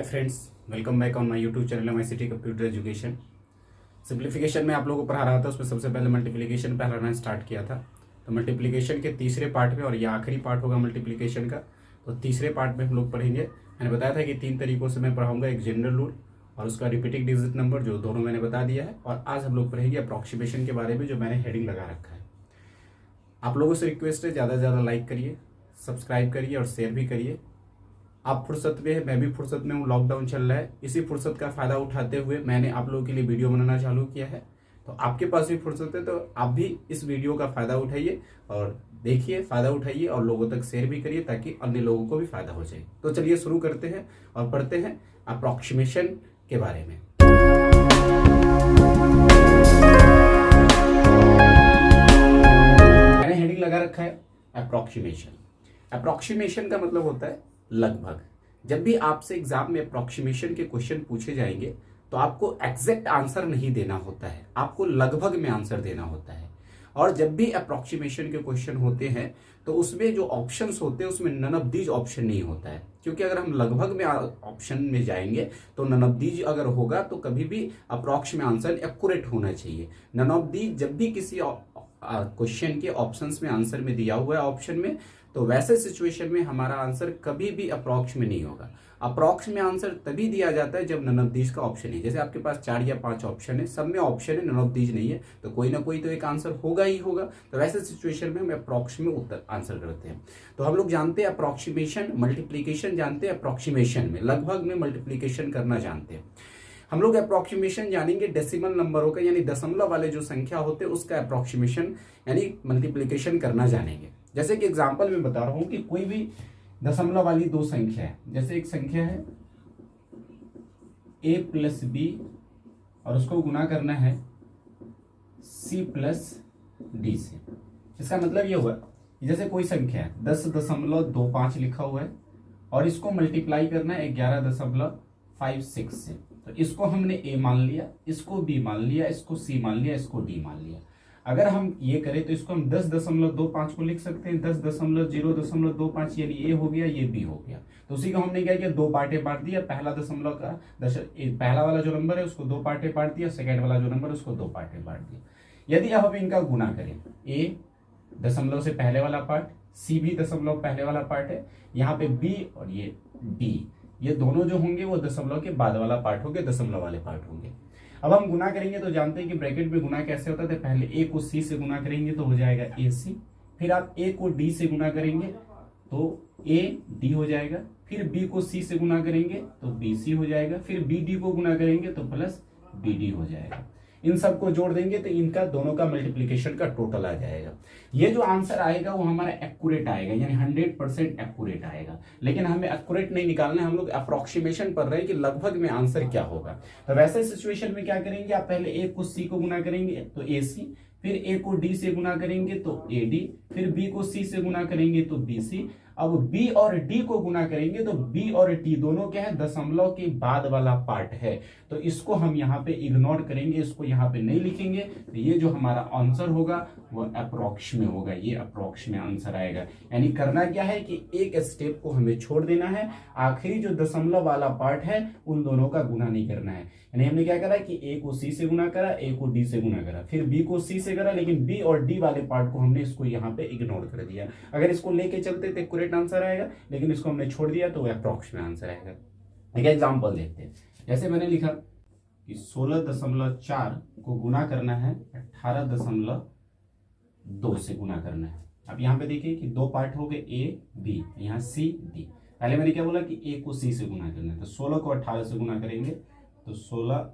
Hi friends, welcome back on my YouTube channel MyCity computer education. Simplification में आप लोगों को पढ़ा रहा था, उसमें सबसे पहले मल्टीप्लिकेशन पढ़ाना स्टार्ट किया था। तो मल्टीप्लिकेशन के तीसरे पार्ट में, और ये आखिरी पार्ट होगा मल्टीप्लिकेशन का, तो तीसरे पार्ट में हम लोग पढ़ेंगे। मैंने बताया था कि 3 तरीकों से मैं पढ़ाऊंगा, एक जनरल रूल और उसका रिपीटिंग डिजिट नंबर, जो दोनों मैंने बता दिया है। और आज हम लोग पढ़ेंगे अप्रॉक्सीमेशन के बारे में, जो मैंने हेडिंग लगा रखा है। आप लोगों से रिक्वेस्ट है, ज़्यादा से ज़्यादा लाइक करिए, सब्सक्राइब करिए और शेयर भी करिए। आप फुर्सत में है, मैं भी फुर्सत में हूँ, लॉकडाउन चल रहा है। इसी फुर्सत का फ़ायदा उठाते हुए मैंने आप लोगों के लिए वीडियो बनाना चालू किया है। तो आपके पास भी फुर्सत है, तो आप भी इस वीडियो का फ़ायदा उठाइए और देखिए, फ़ायदा उठाइए और लोगों तक शेयर भी करिए, ताकि अन्य लोगों को भी फ़ायदा हो जाए। तो चलिए शुरू करते हैं और पढ़ते हैं अप्रॉक्सीमेशन के बारे में। मैंने हेडिंग लगा रखा है अप्रॉक्सीमेशन। अप्रॉक्सीमेशन का मतलब होता है लगभग। जब भी आपसे एग्जाम में अप्रॉक्सीमेशन के क्वेश्चन पूछे जाएंगे तो आपको एग्जैक्ट आंसर नहीं देना होता है, आपको लगभग में आंसर देना होता है। और जब भी अप्रॉक्सीमेशन के क्वेश्चन होते हैं तो उसमें जो ऑप्शंस होते हैं उसमें नन ऑफ दीज ऑप्शन नहीं होता है, क्योंकि अगर हम लगभग में ऑप्शन में जाएंगे तो नन ऑफ दीज अगर होगा तो कभी भी अप्रॉक्स में आंसर एक्यूरेट होना चाहिए। नन ऑफ दीज जब भी किसी क्वेश्चन के ऑप्शंस में आंसर में दिया हुआ है ऑप्शन में, तो वैसे सिचुएशन में हमारा आंसर कभी भी अप्रॉक्स में नहीं होगा। अप्रॉक्स में आंसर तभी दिया जाता है जब नन ऑफ दीज का ऑप्शन है। जैसे आपके पास 4 या 5 ऑप्शन है, सब में ऑप्शन है, नन ऑफ दीज नहीं है, तो कोई ना कोई तो एक आंसर होगा ही होगा। तो वैसे सिचुएशन में हम अप्रॉक्स में उत्तर आंसर करते हैं। तो हम लोग जानते हैं अप्रॉक्सीमेशन, मल्टीप्लीकेशन जानते हैं, अप्रॉक्सीमेशन में लगभग में मल्टीप्लीकेशन करना जानते हैं। हम लोग अप्रॉक्सीमेशन जानेंगे डेसिमल नंबरों का, यानी दशमलव वाले जो संख्या होते हैं उसका अप्रॉक्सीमेशन यानी मल्टीप्लीकेशन करना जानेंगे। जैसे कि एग्जांपल में बता रहा हूं कि कोई भी दशमलव वाली 2 संख्या है। जैसे एक संख्या है a + b और उसको गुना करना है c + d से। इसका मतलब ये हुआ, जैसे कोई संख्या है 10.25 लिखा हुआ है और इसको मल्टीप्लाई करना है 11.56 से। तो इसको हमने a मान लिया, इसको b मान लिया, इसको c मान लिया, इसको d मान लिया। अगर हम ये करें तो इसको हम 10.25 को लिख सकते हैं 10.025, यानी ये हो गया, ये b हो गया। तो उसी को हमने क्या किया, 2 पार्टे बांट दिया। पहला दशमलव का पहला वाला जो नंबर है उसको 2 पार्टे बांट दिया, सेकंड वाला जो नंबर है उसको 2 पार्टे बांट दिया। यदि अब हम इनका गुना करें, a दशमलव से पहले वाला पार्ट, c भी दशमलव पहले वाला पार्ट है, यहाँ पे b और ये d, ये दोनों जो होंगे वो दशमलव के बाद वाला पार्ट होंगे, दशमलव वाले पार्ट होंगे। अब हम गुना करेंगे तो जानते हैं कि ब्रैकेट में गुना कैसे होता है। पहले a को c से गुना करेंगे तो हो जाएगा ac, फिर आप a को d से गुना करेंगे तो a d हो जाएगा, फिर b को c से गुना करेंगे तो bc हो जाएगा, फिर bd को गुना करेंगे तो प्लस bd हो जाएगा। इन सबको जोड़ देंगे तो इनका दोनों का मल्टीप्लिकेशन का टोटल आ जाएगा। ये जो आंसर आएगा वो हमारा एक्यूरेट आएगा, यानी 100% एक्यूरेट आएगा। लेकिन हमें एक्यूरेट नहीं निकालना है, हम लोग अप्रॉक्सीमेशन पर रहे हैं कि लगभग में आंसर क्या होगा। तो वैसे सिचुएशन में क्या करेंगे, आप पहले a को c को गुना करेंगे तो ac, फिर a को d से गुना करेंगे तो ad, फिर b को c से गुना करेंगे तो bc। अब b और d को गुना करेंगे तो b और d दोनों क्या है, दशमलव के बाद वाला पार्ट है, तो इसको हम यहाँ पे इग्नोर करेंगे, इसको यहाँ पे नहीं लिखेंगे। तो ये जो हमारा आंसर होगा वो अप्रॉक्स में होगा, ये अप्रॉक्स में आंसर आएगा। यानी करना क्या है कि एक स्टेप को हमें छोड़ देना है, आखिरी जो दशमलव वाला पार्ट है उन दोनों का गुना नहीं करना है। यानी हमने क्या करा कि a को c से गुना करा, a को d से गुना करा, फिर b को c से करा, लेकिन b और d वाले पार्ट को हमने इसको यहाँ पे इग्नोर कर दिया। अगर इसको लेके चलते तो एक्यूरेट आंसर आएगा, लेकिन इसको हमने छोड़ दिया तो अप्रॉक्स में आंसर आएगा। एक एग्जांपल देखते हैं। जैसे मैंने लिखा कि 16.4 को गुना करना है 18.2 से गुना करना है। अब यहाँ पे देखिए कि 2 पार्ट हो गए a b, यहाँ c d। पहले मैंने क्या बोला कि a को c से गुना करना है, तो 16 को 18 से गुना करेंगे तो 16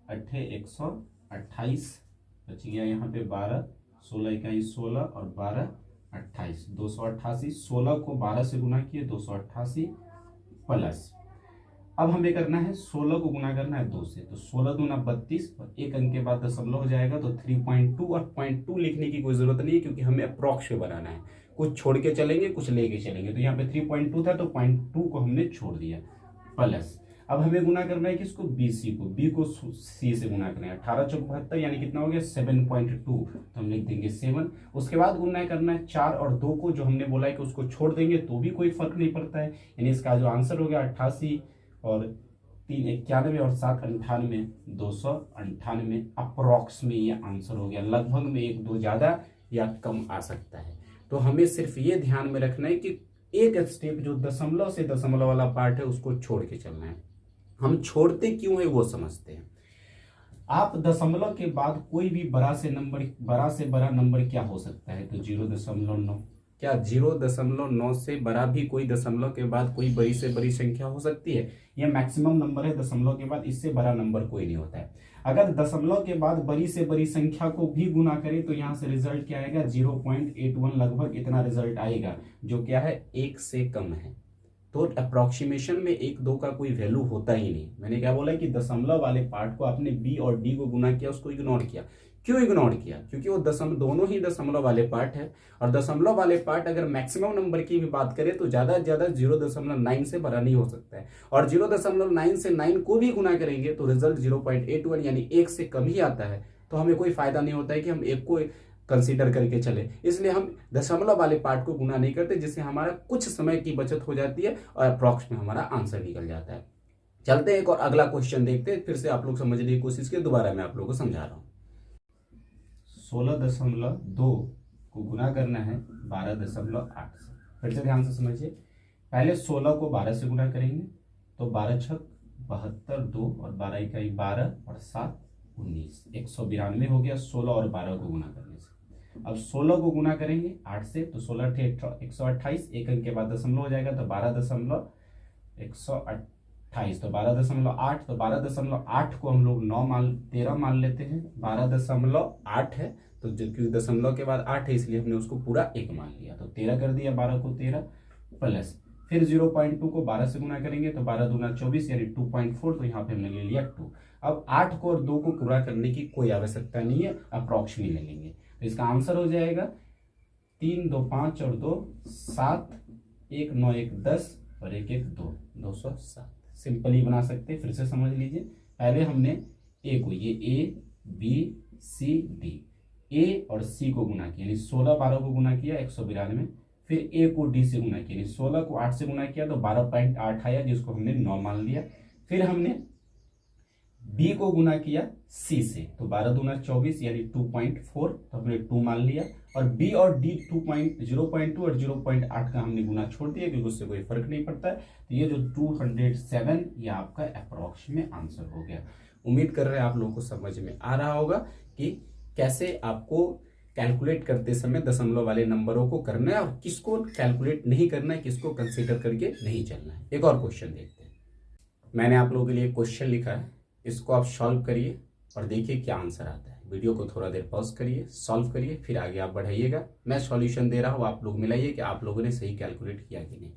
8 128 बच गया, यहाँ पे 12, 16 इकाई 16 और 12 28, 288। 16 को 12 से गुना किए 288 प्लस, अब हमें करना है 16 को गुना करना है 2 से, तो 16 दूना 32 और एक अंक के बाद दशमलव हो जाएगा तो 3.2। और 0.2 लिखने की कोई जरूरत नहीं है, क्योंकि हमें अप्रॉक्स में बनाना है, कुछ छोड़ के चलेंगे कुछ लेके चलेंगे। तो यहाँ पे 3.2 था तो 0.2 को हमने छोड़ दिया प्लस। अब हमें गुना करना है किसको, BC को, B को C से गुना करना है। 18 चौक 72, यानी कितना हो गया 7.2, तो हम लिख देंगे 7। उसके बाद गुना करना है 4 और 2 को, जो हमने बोला है कि उसको छोड़ देंगे तो भी कोई फर्क नहीं पड़ता है, यानी इसका जो आंसर हो गया 88 और 3 91 और 7 98, 298 अप्रॉक्स में ये आंसर हो गया। लगभग में 1-2 ज़्यादा या कम आ सकता है। तो हमें सिर्फ ये ध्यान में रखना है कि एक स्टेप जो दशमलव से दशमलव वाला पार्ट है उसको छोड़ के चलना है। हम छोड़ते क्यों है वो समझते हैं। आप दशमलव के बाद कोई भी बड़ा से बड़ा नंबर क्या हो सकता है, तो 0.9। क्या 0.9 से बड़ा भी कोई दशमलव के बाद कोई बड़ी से बड़ी संख्या हो सकती है? यह मैक्सिमम नंबर है दशमलव के बाद, इससे बड़ा नंबर कोई नहीं होता है। अगर दशमलव के बाद बड़ी से बड़ी संख्या को भी गुना करें तो यहाँ से रिजल्ट क्या आएगा, 0.81 लगभग इतना रिजल्ट आएगा, जो क्या है 1 से कम है। तो अप्रोक्सीमेशन में 1-2 का कोई वैल्यू होता ही नहीं। मैंने क्या बोला कि दशमलव वाले पार्ट को आपने बी और डी को गुना किया, उसको इग्नोर किया। क्यों इग्नोर किया? क्योंकि वो दोनों ही दशमलव वाले पार्ट है, और दशमलव वाले पार्ट अगर मैक्सिमम नंबर की भी बात करें तो ज्यादा से ज्यादा 0.9 से बड़ा नहीं हो सकता है, और 0.9 से 9 को भी गुना करेंगे तो रिजल्ट 0.81 यानी 1 से कम ही आता है। तो हमें कोई फायदा नहीं होता है कि हम 1 को कंसीडर करके चले, इसलिए हम दशमलव वाले पार्ट को गुना नहीं करते, जिससे हमारा कुछ समय की बचत हो जाती है और अप्रॉक्स में हमारा आंसर निकल जाता है। चलते हैं एक और अगला क्वेश्चन देखते हैं, फिर से आप लोग समझने की कोशिश करें, दोबारा मैं आप लोगों को समझा रहा हूँ। 16.2 को गुना करना है 12.8 से। फिर से ध्यान से समझिए, पहले 16 को 12 से गुना करेंगे तो 12 छक 72, 2 और 12 इकाई 12 और 7 19, 192 हो गया 16 और 12 को गुना करने से। अब 16 को गुना करेंगे 8 से तो 16 × 128, एक अंक के बाद दशमलव हो जाएगा तो 12.128, तो 12.8, तो 12.8 को हम लोग 13 मान लेते हैं। 12.8 है तो क्योंकि दशमलव के बाद 8 है इसलिए हमने उसको पूरा 1 मान लिया, तो 13 कर दिया, 12 को 13 प्लस, फिर 0.2 को 12 से गुना करेंगे तो 12 दूना 24 यानी 2.4, तो यहाँ पे हमने ले लिया 2। अब 8 को और 2 को पूरा करने की कोई आवश्यकता नहीं है, अप्रॉक्सीमेट ले लेंगे, तो इसका आंसर हो जाएगा 3 2 5 और 2 7, 1 9 1 10 और 1 1 2, 207। सिंपली बना सकते, फिर से समझ लीजिए। पहले हमने ए को, ये ए बी सी डी, ए और सी को गुना किया यानी 16 12 को गुना किया 192, फिर ए को डी से गुना किया यानी 16 को 8 से गुना किया तो 12.8 आया, जिसको हमने 9 मान लिया। फिर हमने बी को गुना किया सी से तो 12 दूना 24 यानी 2.4, तो हमने 2 मान लिया, और बी और डी 0.2 और 0.8 का हमने गुना छोड़ दिया क्योंकि उससे कोई फर्क नहीं पड़ता है। तो ये जो 207 ये आपका अप्रॉक्सीमेट आंसर हो गया। उम्मीद कर रहे हैं आप लोगों को समझ में आ रहा होगा कि कैसे आपको कैलकुलेट करते समय दशमलव वाले नंबरों को करना है और किसको कैलकुलेट नहीं करना है, किसको कंसीडर करके नहीं चलना है। एक और क्वेश्चन देखते हैं। मैंने आप लोगों के लिए क्वेश्चन लिखा है, इसको आप सॉल्व करिए और देखिए क्या आंसर आता है। वीडियो को थोड़ा देर पॉज करिए, सॉल्व करिए, फिर आगे आप बढ़ाइएगा। मैं सॉल्यूशन दे रहा हूँ, आप लोग मिलाइए कि आप लोगों ने सही कैलकुलेट किया कि नहीं।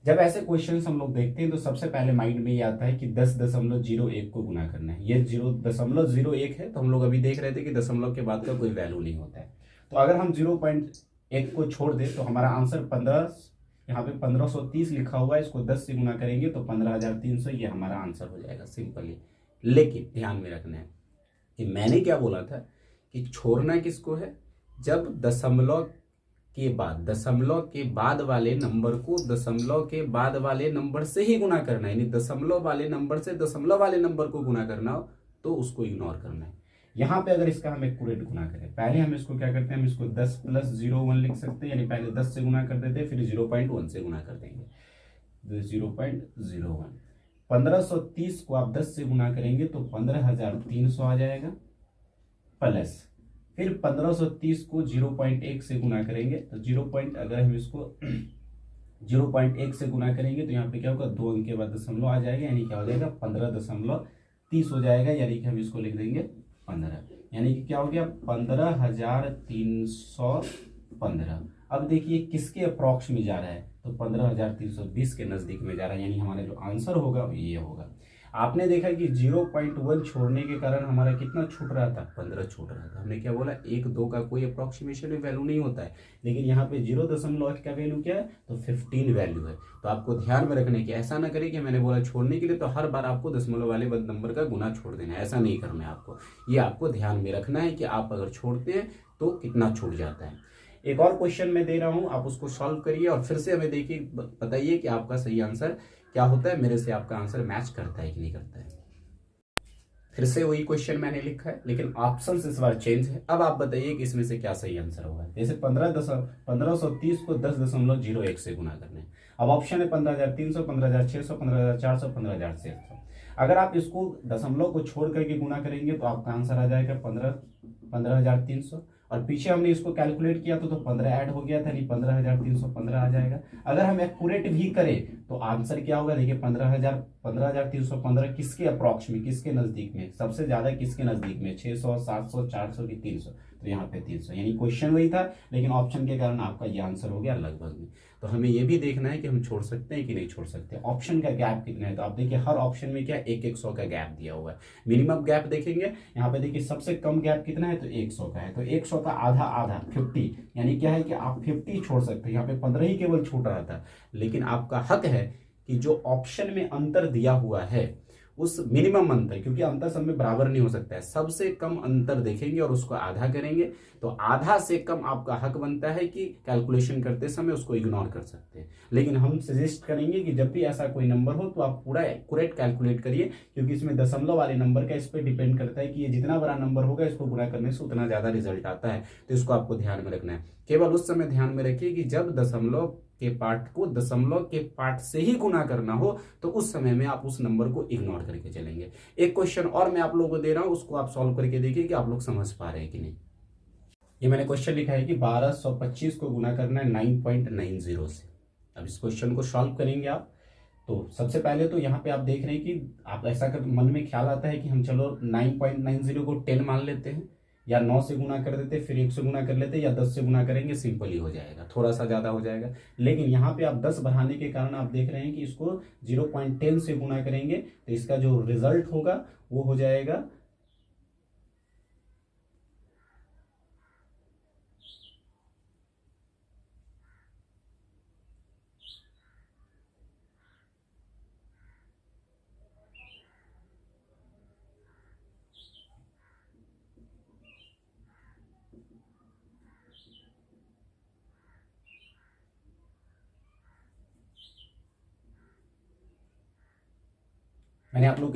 जब ऐसे क्वेश्चंस हम लोग देखते हैं तो सबसे पहले माइंड में ये आता है कि 10.01 को गुना करना है। ये 0.01 है, तो हम लोग अभी देख रहे थे कि दशमलव के बाद का कोई वैल्यू नहीं होता है। तो अगर हम 0.1 को छोड़ दें तो हमारा आंसर 15, यहाँ पे 1530 लिखा हुआ है, इसको 10 से गुना करेंगे तो 15,300, ये हमारा आंसर हो जाएगा सिंपली। लेकिन ध्यान में रखना है कि मैंने क्या बोला था कि छोड़ना किसको है, जब दशमलव के बाद वाले नंबर को दशमलव के बाद वाले नंबर से ही गुना करना है, यानी दशमलव वाले नंबर से दशमलव वाले नंबर को गुना करना हो तो उसको इग्नोर करना है। यहाँ पे अगर इसका हम एक्यूरेट गुना करें, पहले हम इसको क्या करते हैं, हम इसको 10 + 01 लिख सकते हैं, यानी पहले 10 से गुना कर देते हैं, फिर 0.1 से गुना कर देंगे, 0.01। 1530 को आप 10 से गुना करेंगे तो 15,300 आ जाएगा, प्लस फिर 1530 को 0.1 से गुना करेंगे तो अगर हम इसको 0.1 से गुना करेंगे तो यहाँ पे क्या होगा, 2 अंक के बाद दशमलव आ जाएगा, यानी क्या हो जाएगा 15.30 हो जाएगा, यानी कि हम इसको लिख देंगे 15, यानी कि क्या हो गया 15,315। अब देखिए किसके अप्रॉक्स में जा रहा है, तो 15,320 के नजदीक में जा रहा है, यानी हमारा जो आंसर होगा ये होगा। आपने देखा कि 0.1 छोड़ने के कारण हमारा कितना छूट रहा था, 15 छूट रहा था। हमने क्या बोला, 1-2 का कोई अप्रोक्सीमेशन में वैल्यू नहीं होता है, लेकिन यहाँ पे 0.1 का वैल्यू क्या है, तो 15 वैल्यू है। तो आपको ध्यान में रखने की, ऐसा ना करें कि मैंने बोला छोड़ने के लिए तो हर बार आपको दशमलव वाले नंबर का गुना छोड़ देना है, ऐसा नहीं करना है आपको। ये आपको ध्यान में रखना है कि आप अगर छोड़ते हैं तो कितना छूट जाता है। एक और क्वेश्चन मैं दे रहा हूं, आप उसको सॉल्व करिए और फिर से हमें देखिए, बताइए कि आपका सही आंसर क्या होता है, मेरे से आपका आंसर मैच करता है कि नहीं करता है। फिर से वही क्वेश्चन मैंने लिखा है, लेकिन ऑप्शन इस बार चेंज है। अब आप बताइए कि इसमें से क्या सही आंसर होगा। जैसे 1530 को 10.01 से गुना करना है। अब ऑप्शन है 15,300, 15,600, 15,400, 15,600। अगर आप इसको दशमलव को छोड़ करके गुना करेंगे तो आपका आंसर आ जाएगा 15,300। और पीछे हमने इसको कैलकुलेट किया तो 15 ऐड हो गया था, यानी 15,315 आ जाएगा। अगर हम एक्यूरेट भी करें तो आंसर क्या होगा, देखिए 15,315 किसके अप्रॉक्स में, किसके नजदीक में, सबसे ज्यादा किसके नजदीक में, 600, 700, 400 की 300, तो यहाँ पे 300, यानी क्वेश्चन वही था लेकिन ऑप्शन के कारण आपका ये आंसर हो गया लगभग में। तो हमें ये भी देखना है कि हम छोड़ सकते हैं कि नहीं छोड़ सकते। ऑप्शन का गैप कितना है, तो आप देखिए हर ऑप्शन में क्या 100 का गैप दिया हुआ है। मिनिमम गैप देखेंगे यहाँ पे, देखिए सबसे कम गैप कितना है, तो 100 का है। तो 100 का आधा आधा 50, यानी क्या है कि आप 50 छोड़ सकते हैं। यहाँ पे 15 ही केवल छूट रहा था, लेकिन आपका हक है कि जो ऑप्शन में अंतर दिया हुआ है उस मिनिमम अंतर, क्योंकि अंतर सब में बराबर नहीं हो सकता है, सबसे कम अंतर देखेंगे और उसको आधा करेंगे, तो आधा से कम आपका हक बनता है कि कैलकुलेशन करते समय उसको इग्नोर कर सकते हैं। लेकिन हम सजेस्ट करेंगे कि जब भी ऐसा कोई नंबर हो तो आप पूरा एक्यूरेट कैलकुलेट करिए, क्योंकि इसमें दशमलव वाले नंबर का इस पर डिपेंड करता है कि ये जितना बड़ा नंबर होगा इसको गुणा करने से उतना ज्यादा रिजल्ट आता है। तो इसको आपको ध्यान में रखना है। केवल उस समय ध्यान में रखिए कि जब दशमलव के पार्ट को दशमलव के पार्ट से ही गुना करना हो तो उस समय में आप उस नंबर को इग्नोर करके चलेंगे। एक क्वेश्चन और मैं आप लोगों को दे रहा हूं, उसको आप सॉल्व करके देखिए कि आप लोग समझ पा रहे हैं कि नहीं। ये मैंने क्वेश्चन लिखा है कि 1225 को गुना करना है 9.90 से। अब इस क्वेश्चन को सॉल्व करेंगे आप, तो सबसे पहले तो यहाँ पे आप देख रहे हैं कि आप ऐसा कर मन में ख्याल आता है कि हम चलो 9.90 को 10 मान लेते हैं, या 9 से गुना कर देते, फिर 1 से गुना कर लेते, या 10 से गुना करेंगे, सिंपल ही हो जाएगा, थोड़ा सा ज्यादा हो जाएगा। लेकिन यहाँ पे आप 10 बढ़ाने के कारण आप देख रहे हैं कि इसको 0.10 से गुना करेंगे तो इसका जो रिजल्ट होगा वो हो जाएगा मैंने आप लोगों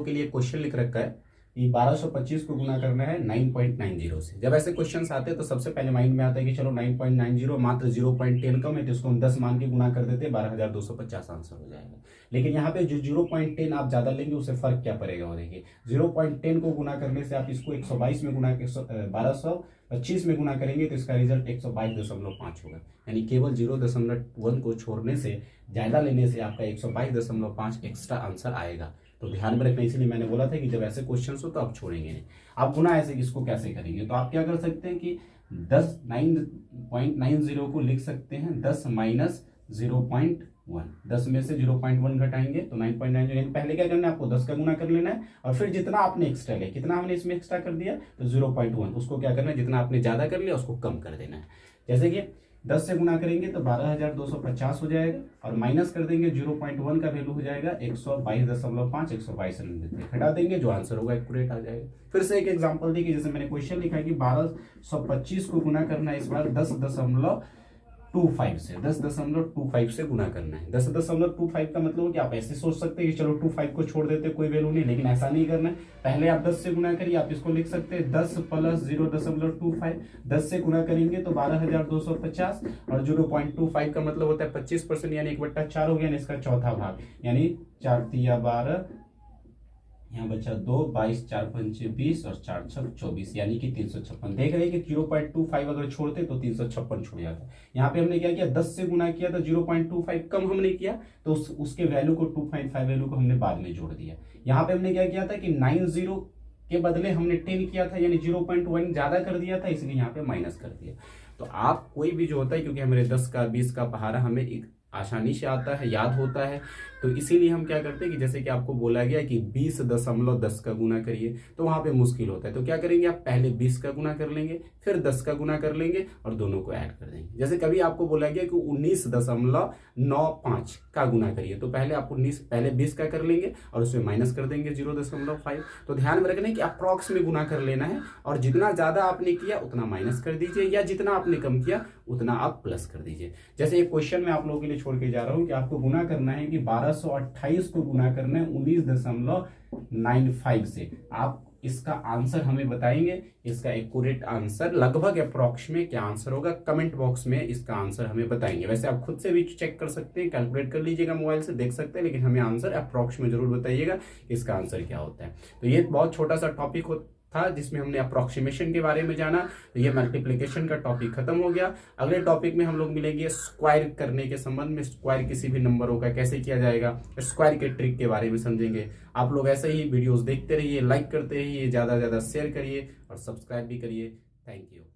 के लिए क्वेश्चन लिख रखा है कि 1225 को गुना करना है 9.90 से। जब ऐसे क्वेश्चंस आते हैं तो सबसे पहले माइंड में आता है कि चलो 9.90 मात्र 0.10 कम है तो इसको हम 10 मान के गुना कर देते, 12,250 आंसर हो जाएगा। लेकिन यहाँ पे जो 0.10 आप ज्यादा लेंगे उससे फर्क क्या पड़ेगा, वो देखिए 0.10 को गुना करने से आप इसको 122 में गुना 1225 में गुना करेंगे तो इसका रिजल्ट 122.5 होगा। यानी केवल 0.1 को छोड़ने से, ज्यादा लेने से आपका 122.5 एक्स्ट्रा आंसर आएगा। तो ध्यान में रखना, इसीलिए मैंने बोला था कि जब ऐसे क्वेश्चंस हो तो आप छोड़ेंगे नहीं। आप गुना ऐसे इसको कैसे करेंगे, तो आप क्या कर सकते हैं कि 9.90 को लिख सकते हैं 10 माइनस 0.1, 10 में से 0.1 घटाएंगे तो 9.90। पहले क्या करना है, आपको 10 का गुना कर लेना है और फिर जितना आपने एक्स्ट्रा लिया, कितना हमने इसमें एक्स्ट्रा कर दिया तो 0.1, उसको क्या करना है, जितना आपने ज्यादा कर लिया उसको कम कर देना है। जैसे कि 10 से गुना करेंगे तो 12,250 हो जाएगा और माइनस कर देंगे 0.1 का वैल्यू हो जाएगा 122.5, 122 घटा देंगे, जो आंसर होगा एक्यूरेट आ जाएगा। फिर से एक एग्जांपल देखिए, जैसे मैंने क्वेश्चन लिखा है कि 1225 को गुना करना है इस बार 10.25 से, 10.25 से गुना करना है। 10.25 का मतलब कि आप ऐसे सोच सकते हैं कि चलो 25 को छोड़ देते कोई वैल्यू नहीं, लेकिन ऐसा नहीं करना है। पहले आप 10 से गुना करिए, आप इसको लिख सकते हैं 10 प्लस 0.25, 10 से गुना करेंगे तो 12,250 और 0.25 का मतलब होता है 25%, यानी 1/4 हो गया, इसका चौथा भाग, यानी 4 तिया 12, यहाँ बचा 2, 22, 4 पंचे 20 और 4 छक 24, यानी कि 356। देख रहे हैं कि 0.25 अगर छोड़ते तो 356 छूट जाता। यहाँ पे हमने क्या किया, 10 से गुना किया तो 0.25 कम हमने किया तो उसके वैल्यू को 2.5 वैल्यू को हमने बाद में जोड़ दिया। यहाँ पे हमने क्या किया था कि 90 के बदले हमने 10 किया था, यानी 0.1 ज्यादा कर दिया था, इसलिए यहाँ पे माइनस कर दिया। तो आप कोई भी जो होता है, क्योंकि हमारे 10 का 20 का पहाड़ा हमें आसानी से आता है, याद होता है। तो इसीलिए हम क्या करते हैं कि जैसे कि आपको बोला गया कि 20.10 का गुना करिए, तो वहां पे मुश्किल होता है। तो क्या करेंगे, आप पहले 20 का गुना कर लेंगे, फिर 10 का गुना कर लेंगे और दोनों को ऐड कर देंगे। जैसे कभी आपको बोला गया कि 19.95 का गुना करिए, तो पहले आप 20 का कर लेंगे और उसमें माइनस कर देंगे 0.5। तो ध्यान में रखना है कि अप्रॉक्स में गुना कर लेना है, और जितना ज्यादा आपने किया उतना माइनस कर दीजिए, या जितना आपने कम किया उतना आप प्लस कर दीजिए। जैसे एक क्वेश्चन मैं आप लोगों के लिए छोड़ के जा रहा हूं कि आपको गुना करना है कि 1228 को गुना करना है 19.95 से। आप इसका आंसर हमें बताएंगे, इसका एक्यूरेट आंसर लगभग अप्रॉक्स में क्या आंसर होगा, कमेंट बॉक्स में इसका आंसर हमें बताएंगे। वैसे आप खुद से भी चेक कर सकते हैं, कैलकुलेट कर लीजिएगा, मोबाइल से देख सकते हैं, लेकिन हमें आंसर अप्रॉक्स में जरूर बताइएगा इसका आंसर क्या होता है। तो ये बहुत छोटा सा टॉपिक था जिसमें हमने अप्रोक्सीमेशन के बारे में जाना। तो ये मल्टीप्लिकेशन का टॉपिक खत्म हो गया। अगले टॉपिक में हम लोग मिलेंगे स्क्वायर करने के संबंध में, स्क्वायर किसी भी नंबरों का कैसे किया जाएगा, स्क्वायर के ट्रिक के बारे में समझेंगे। आप लोग ऐसे ही वीडियोस देखते रहिए, लाइक करते रहिए, ज्यादा से ज्यादा शेयर करिए और सब्सक्राइब भी करिए। Thank you.